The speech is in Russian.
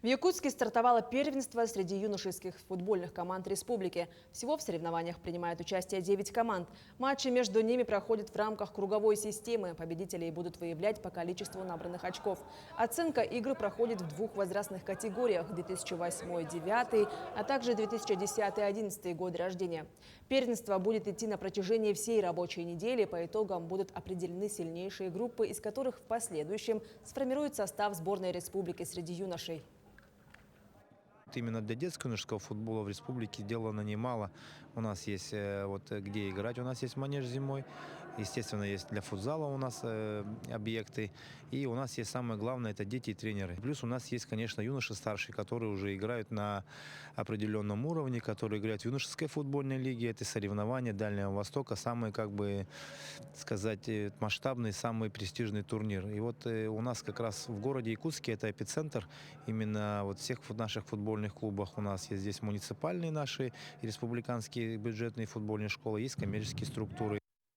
В Якутске стартовало первенство среди юношеских футбольных команд республики. Всего в соревнованиях принимают участие 9 команд. Матчи между ними проходят в рамках круговой системы. Победителей будут выявлять по количеству набранных очков. Оценка игры проходит в двух возрастных категориях – 2008-2009, а также 2010-2011 годы рождения. Первенство будет идти на протяжении всей рабочей недели. По итогам будут определены сильнейшие группы, из которых в последующем сформирует состав сборной республики среди юношей. Именно для детско-юношеского футбола в республике сделано немало. У нас есть где играть, у нас есть манеж зимой. Естественно, есть для футзала у нас объекты. И у нас есть самое главное – это дети и тренеры. Плюс у нас есть, конечно, юноши старшие, которые уже играют на определенном уровне, которые играют в юношеской футбольной лиге. Это соревнования Дальнего Востока, самый, масштабный, самый престижный турнир. И вот у нас как раз в городе Якутске это эпицентр именно всех наших футбольных клубах. У нас есть здесь муниципальные наши, республиканские бюджетные футбольные школы, есть коммерческие структуры.